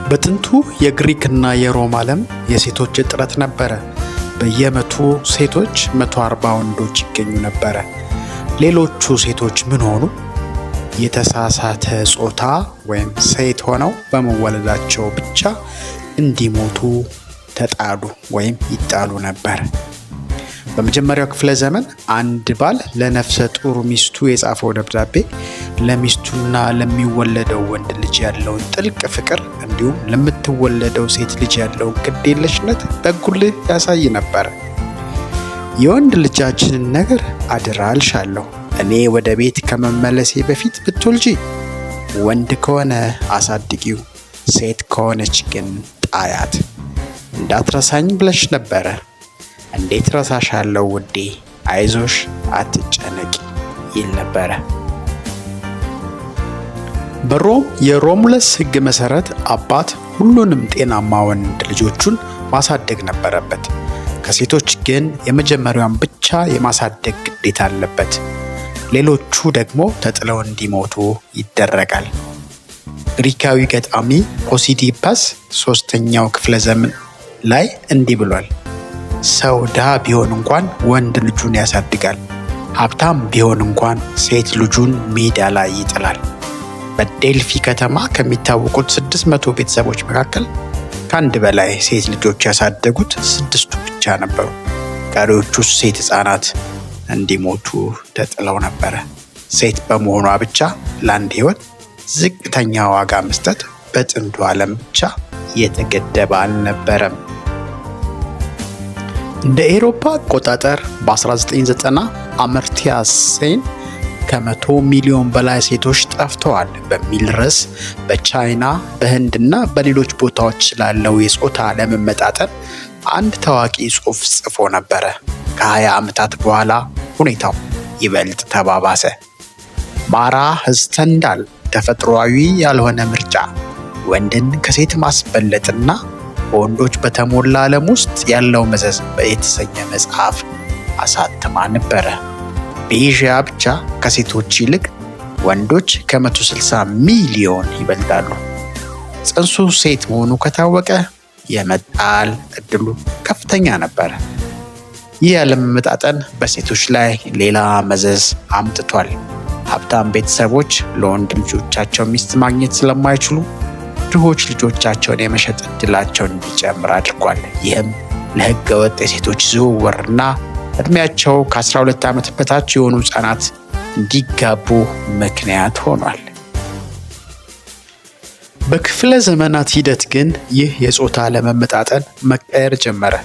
በጥንቱ የግሪክና የሮም ዓለም የሴቶች እጥረት ነበረ። በየመቶ ሴቶች 140 ወንዶች ይገኙ ነበረ። ሌሎቹ ሴቶች ምን ሆኑ? የተሳሳተ ጾታ ወይም ሴት ሆነው በመወለዳቸው ብቻ እንዲሞቱ ተጣሉ ወይም ይጣሉ ነበር። በመጀመሪያው ክፍለ ዘመን አንድ ባል ለነፍሰ ጡር ሚስቱ የጻፈው ደብዳቤ ለሚስቱና ለሚወለደው ወንድ ልጅ ያለውን ጥልቅ ፍቅር እንዲሁም ለምትወለደው ሴት ልጅ ያለውን ግዴለሽነት በጉልህ ያሳይ ነበር። የወንድ ልጃችንን ነገር አደራ እልሻለሁ። እኔ ወደ ቤት ከመመለሴ በፊት ብትወልጂ ወንድ ከሆነ አሳድጊው፣ ሴት ከሆነች ግን ጣያት፣ እንዳትረሳኝ ብለሽ ነበረ። እንዴት ረሳሻለሁ ውዴ፣ አይዞሽ፣ አትጨነቂ ይል ነበረ። በሮም የሮሙለስ ሕግ መሰረት አባት ሁሉንም ጤናማ ወንድ ልጆቹን ማሳደግ ነበረበት። ከሴቶች ግን የመጀመሪያውን ብቻ የማሳደግ ግዴታ አለበት። ሌሎቹ ደግሞ ተጥለው እንዲሞቱ ይደረጋል። ግሪካዊ ገጣሚ ፖሲዲፐስ 3ኛው ክፍለ ዘመን ላይ እንዲህ ብሏል። ሰው ድሃ ቢሆን እንኳን ወንድ ልጁን ያሳድጋል፣ ሀብታም ቢሆን እንኳን ሴት ልጁን ሜዳ ላይ ይጥላል። በዴልፊ ከተማ ከሚታወቁት 600 ቤተሰቦች መካከል ከአንድ በላይ ሴት ልጆች ያሳደጉት 6ቱ ብቻ ነበሩ። ቀሪዎቹ ሴት ሕፃናት እንዲሞቱ ተጥለው ነበረ። ሴት በመሆኗ ብቻ ለአንድ ሕይወት ዝቅተኛ ዋጋ መስጠት በጥንቱ ዓለም ብቻ የተገደበ አልነበረም። እንደ ኤሮፓ አቆጣጠር በ1990 አመርቲያ ሴን ከ100 ሚሊዮን በላይ ሴቶች ጠፍተዋል በሚል ርዕስ በቻይና በህንድና በሌሎች ቦታዎች ስላለው የጾታ አለመመጣጠን አንድ ታዋቂ ጽሑፍ ጽፎ ነበረ። ከ20 ዓመታት በኋላ ሁኔታው ይበልጥ ተባባሰ። ማራ ህስተንዳል ተፈጥሯዊ ያልሆነ ምርጫ ወንድን ከሴት ማስበለጥና በወንዶች በተሞላ ዓለም ውስጥ ያለው መዘዝ የተሰኘ መጽሐፍ አሳትማ ነበረ። በኤዥያ ብቻ ከሴቶች ይልቅ ወንዶች ከ160 ሚሊዮን ይበልጣሉ። ጽንሱ ሴት መሆኑ ከታወቀ የመጣል እድሉ ከፍተኛ ነበረ። ይህ ያለመመጣጠን በሴቶች ላይ ሌላ መዘዝ አምጥቷል። ሀብታም ቤተሰቦች ለወንድ ልጆቻቸው ሚስት ማግኘት ስለማይችሉ ድሆች ልጆቻቸውን የመሸጥ እድላቸውን እንዲጨምር አድርጓል። ይህም ለህገ ወጥ የሴቶች ዝውውርና እድሜያቸው ከ12 ዓመት በታች የሆኑ ህጻናት እንዲጋቡ ምክንያት ሆኗል። በክፍለ ዘመናት ሂደት ግን ይህ የጾታ አለመመጣጠን መቀየር ጀመረ።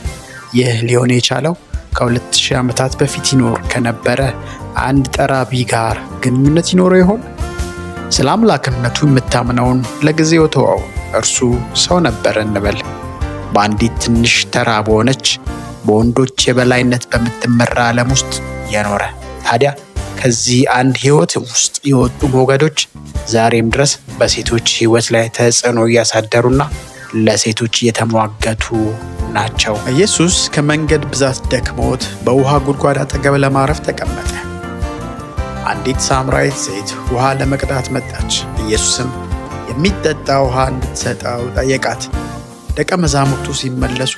ይህ ሊሆን የቻለው ከ2000 ዓመታት በፊት ይኖር ከነበረ አንድ ጠራቢ ጋር ግንኙነት ይኖረው ይሆን? ስለ አምላክነቱ የምታምነውን ለጊዜው ተወው። እርሱ ሰው ነበር እንበል። በአንዲት ትንሽ ተራ በሆነች በወንዶች የበላይነት በምትመራ ዓለም ውስጥ የኖረ። ታዲያ ከዚህ አንድ ህይወት ውስጥ የወጡ ሞገዶች ዛሬም ድረስ በሴቶች ህይወት ላይ ተጽዕኖ እያሳደሩና ለሴቶች እየተሟገቱ ናቸው። ኢየሱስ ከመንገድ ብዛት ደክሞት በውሃ ጉድጓድ አጠገብ ለማረፍ ተቀመጠ። አንዲት ሳምራዊት ሴት ውሃ ለመቅዳት መጣች። ኢየሱስም የሚጠጣ ውሃ እንድትሰጠው ጠየቃት። ደቀ መዛሙርቱ ሲመለሱ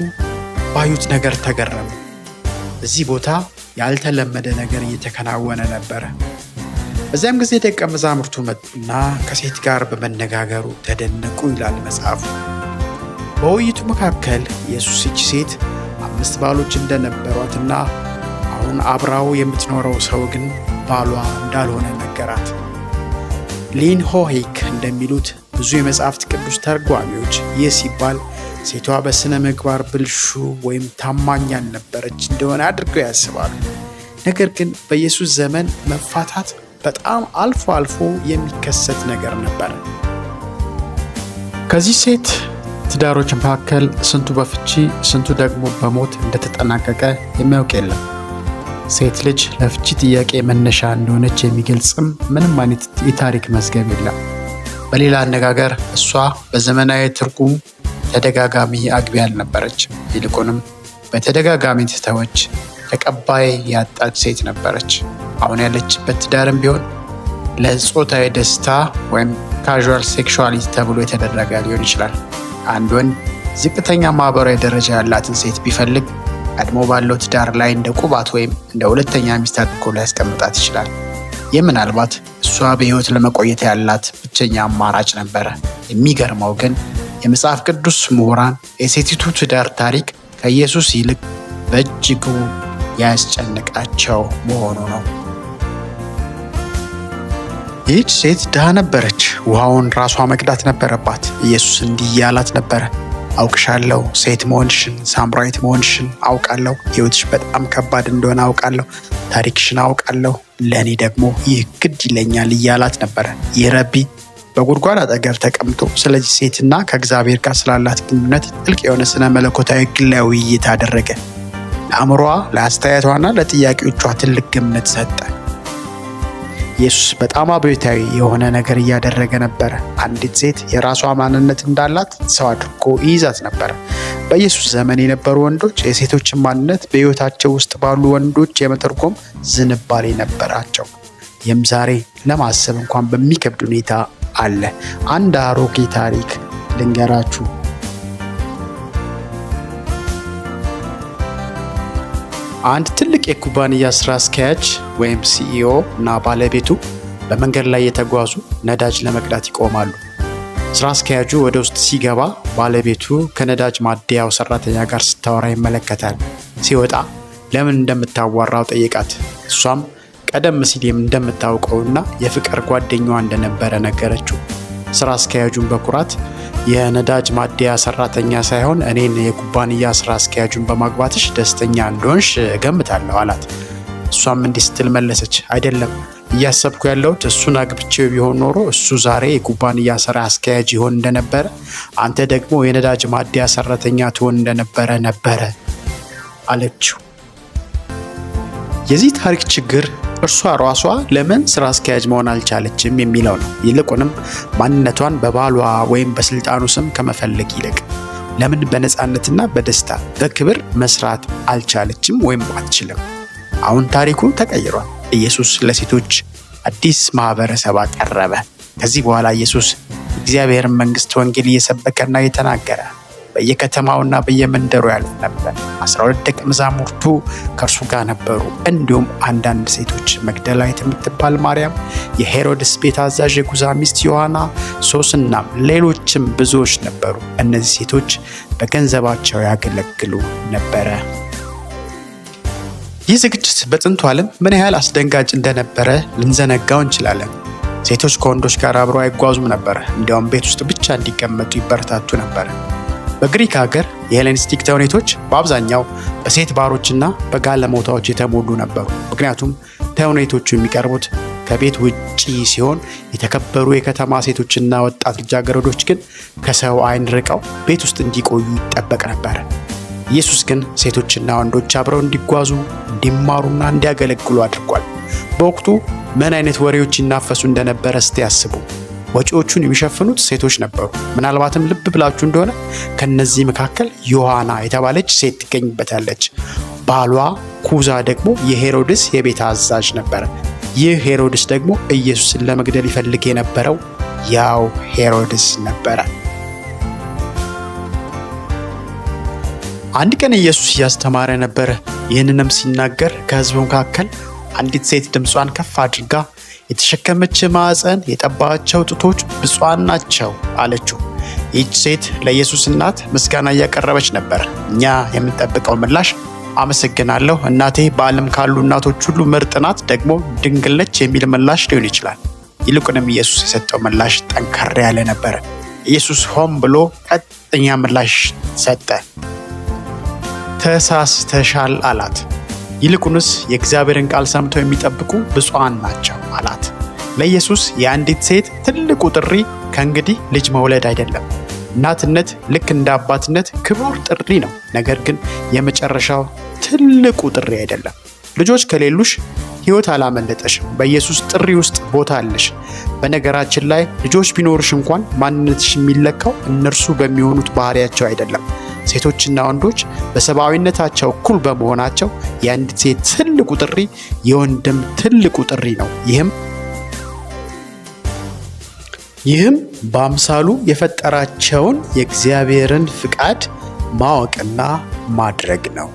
ባዩት ነገር ተገረሙ። እዚህ ቦታ ያልተለመደ ነገር እየተከናወነ ነበረ። በዚያም ጊዜ ደቀ መዛሙርቱ መጡና ከሴት ጋር በመነጋገሩ ተደነቁ ይላል መጽሐፉ። በውይይቱ መካከል ኢየሱስ ይህች ሴት 5 ባሎች እንደነበሯትና አሁን አብራው የምትኖረው ሰው ግን ባሏ እንዳልሆነ ነገራት። ሊን ሆሄክ እንደሚሉት ብዙ የመጽሐፍት ቅዱስ ተርጓሚዎች ይህ ሲባል ሴቷ በስነ ምግባር ብልሹ ወይም ታማኝ ያልነበረች እንደሆነ አድርገው ያስባሉ። ነገር ግን በኢየሱስ ዘመን መፋታት በጣም አልፎ አልፎ የሚከሰት ነገር ነበር። ከዚህ ሴት ትዳሮች መካከል ስንቱ በፍቺ ስንቱ ደግሞ በሞት እንደተጠናቀቀ የሚያውቅ የለም። ሴት ልጅ ለፍቺ ጥያቄ መነሻ እንደሆነች የሚገልጽም ምንም አይነት የታሪክ መዝገብ የለም። በሌላ አነጋገር እሷ በዘመናዊ ትርጉም ተደጋጋሚ አግቢ አልነበረች። ይልቁንም በተደጋጋሚ ትተወች ተቀባይ ያጣች ሴት ነበረች። አሁን ያለችበት ትዳርም ቢሆን ለጾታዊ ደስታ ወይም ካዥዋል ሴክሹዋሊቲ ተብሎ የተደረገ ሊሆን ይችላል። አንድ ወንድ ዝቅተኛ ማህበራዊ ደረጃ ያላትን ሴት ቢፈልግ ቀድሞ ባለው ትዳር ላይ እንደ ቁባት ወይም እንደ ሁለተኛ ሚስት አድርጎ ሊያስቀምጣት ይችላል። ይህ ምናልባት እሷ በሕይወት ለመቆየት ያላት ብቸኛ አማራጭ ነበረ። የሚገርመው ግን የመጽሐፍ ቅዱስ ምሁራን የሴቲቱ ትዳር ታሪክ ከኢየሱስ ይልቅ በእጅጉ ያስጨንቃቸው መሆኑ ነው። ይህች ሴት ድሃ ነበረች። ውሃውን ራሷ መቅዳት ነበረባት። ኢየሱስ እንዲህ ያላት ነበረ፣ አውቅሻለሁ፣ ሴት መሆንሽን፣ ሳምራዊት መሆንሽን አውቃለሁ። ሕይወትሽ በጣም ከባድ እንደሆነ አውቃለሁ። ታሪክሽን አውቃለሁ። ለእኔ ደግሞ ይህ ግድ ይለኛል እያላት ነበረ። ይህ ረቢ በጉድጓድ አጠገብ ተቀምጦ ስለዚህ ሴትና ከእግዚአብሔር ጋር ስላላት ግንኙነት ጥልቅ የሆነ ስነ መለኮታዊ ግላዊ ውይይት አደረገ። ለአእምሯ፣ ለአስተያየቷና ለጥያቄዎቿ ትልቅ ግምት ሰጠ። ኢየሱስ በጣም አብዮታዊ የሆነ ነገር እያደረገ ነበረ። አንዲት ሴት የራሷ ማንነት እንዳላት ሰው አድርጎ ይይዛት ነበረ። በኢየሱስ ዘመን የነበሩ ወንዶች የሴቶችን ማንነት በሕይወታቸው ውስጥ ባሉ ወንዶች የመተርጎም ዝንባሌ ነበራቸው። ይህም ዛሬ ለማሰብ እንኳን በሚከብድ ሁኔታ አለ። አንድ አሮጌ ታሪክ ልንገራችሁ። አንድ ትልቅ የኩባንያ ስራ አስኪያጅ ወይም ሲኢኦ እና ባለቤቱ በመንገድ ላይ የተጓዙ ነዳጅ ለመቅዳት ይቆማሉ። ስራ አስኪያጁ ወደ ውስጥ ሲገባ ባለቤቱ ከነዳጅ ማደያው ሰራተኛ ጋር ስታወራ ይመለከታል። ሲወጣ ለምን እንደምታዋራው ጠየቃት። እሷም ቀደም ሲል እንደምታውቀውና የፍቅር ጓደኛዋ እንደነበረ ነገረችው። ስራ አስኪያጁን በኩራት የነዳጅ ማደያ ሰራተኛ ሳይሆን እኔን የኩባንያ ስራ አስኪያጁን በማግባትሽ ደስተኛ እንደሆንሽ እገምታለሁ አላት። እሷም እንዲህ ስትል መለሰች፣ አይደለም፣ እያሰብኩ ያለሁት እሱን አግብቼው ቢሆን ኖሮ እሱ ዛሬ የኩባንያ ስራ አስኪያጅ ይሆን እንደነበረ፣ አንተ ደግሞ የነዳጅ ማደያ ሰራተኛ ትሆን እንደነበረ አለችው። የዚህ ታሪክ ችግር እርሷ ራሷ ለምን ስራ አስኪያጅ መሆን አልቻለችም የሚለው ነው። ይልቁንም ማንነቷን በባሏ ወይም በስልጣኑ ስም ከመፈለግ ይልቅ ለምን በነፃነትና በደስታ በክብር መስራት አልቻለችም ወይም አትችልም። አሁን ታሪኩ ተቀይሯል። ኢየሱስ ለሴቶች አዲስ ማህበረሰብ አቀረበ። ከዚህ በኋላ ኢየሱስ እግዚአብሔርን መንግስት ወንጌል እየሰበከና እየተናገረ በየከተማውና በየመንደሩ ያልፍ ነበር። 12 ደቀ መዛሙርቱ ከእርሱ ጋር ነበሩ። እንዲሁም አንዳንድ ሴቶች፣ መግደላዊት የምትባል ማርያም፣ የሄሮድስ ቤት አዛዥ የጉዛ ሚስት ዮሐና፣ ሶስናም ሌሎችም ብዙዎች ነበሩ። እነዚህ ሴቶች በገንዘባቸው ያገለግሉ ነበረ። ይህ ዝግጅት በጥንቱ ዓለም ምን ያህል አስደንጋጭ እንደነበረ ልንዘነጋው እንችላለን። ሴቶች ከወንዶች ጋር አብረው አይጓዙም ነበር። እንዲያውም ቤት ውስጥ ብቻ እንዲቀመጡ ይበረታቱ ነበር። በግሪክ ሀገር የሄሌኒስቲክ ተውኔቶች በአብዛኛው በሴት ባሮችና በጋለሞታዎች የተሞሉ ነበሩ። ምክንያቱም ተውኔቶቹ የሚቀርቡት ከቤት ውጪ ሲሆን የተከበሩ የከተማ ሴቶችና ወጣት ልጃገረዶች ግን ከሰው ዓይን ርቀው ቤት ውስጥ እንዲቆዩ ይጠበቅ ነበር። ኢየሱስ ግን ሴቶችና ወንዶች አብረው እንዲጓዙ፣ እንዲማሩና እንዲያገለግሉ አድርጓል። በወቅቱ ምን አይነት ወሬዎች ይናፈሱ እንደነበረ እስቲ ያስቡ። ወጪዎቹን የሚሸፍኑት ሴቶች ነበሩ። ምናልባትም ልብ ብላችሁ እንደሆነ ከነዚህ መካከል ዮሐና የተባለች ሴት ትገኝበታለች። ባሏ ኩዛ ደግሞ የሄሮድስ የቤት አዛዥ ነበረ። ይህ ሄሮድስ ደግሞ ኢየሱስን ለመግደል ይፈልግ የነበረው ያው ሄሮድስ ነበረ። አንድ ቀን ኢየሱስ እያስተማረ ነበረ። ይህንንም ሲናገር ከሕዝቡ መካከል አንዲት ሴት ድምጿን ከፍ አድርጋ የተሸከመች ማዕፀን የጠባቸው ጡቶች ብፁዓን ናቸው አለችው። ይህች ሴት ለኢየሱስ እናት ምስጋና እያቀረበች ነበር። እኛ የምንጠብቀው ምላሽ አመሰግናለሁ፣ እናቴ በዓለም ካሉ እናቶች ሁሉ ምርጥ ናት፣ ደግሞ ድንግል ነች የሚል ምላሽ ሊሆን ይችላል። ይልቁንም ኢየሱስ የሰጠው ምላሽ ጠንከር ያለ ነበረ። ኢየሱስ ሆን ብሎ ቀጥተኛ ምላሽ ሰጠ። ተሳስተሻል አላት። ይልቁንስ የእግዚአብሔርን ቃል ሰምተው የሚጠብቁ ብፁዓን ናቸው አላት። ለኢየሱስ የአንዲት ሴት ትልቁ ጥሪ ከእንግዲህ ልጅ መውለድ አይደለም። እናትነት ልክ እንደ አባትነት ክቡር ጥሪ ነው። ነገር ግን የመጨረሻው ትልቁ ጥሪ አይደለም። ልጆች ከሌሉሽ ሕይወት አላመለጠሽም። በኢየሱስ ጥሪ ውስጥ ቦታ አለሽ። በነገራችን ላይ ልጆች ቢኖርሽ እንኳን ማንነትሽ የሚለካው እነርሱ በሚሆኑት ባህሪያቸው አይደለም። ሴቶችና ወንዶች በሰብአዊነታቸው እኩል በመሆናቸው የአንዲት ሴት ትልቁ ጥሪ የወንድም ትልቁ ጥሪ ነው። ይህም በአምሳሉ የፈጠራቸውን የእግዚአብሔርን ፍቃድ ማወቅና ማድረግ ነው።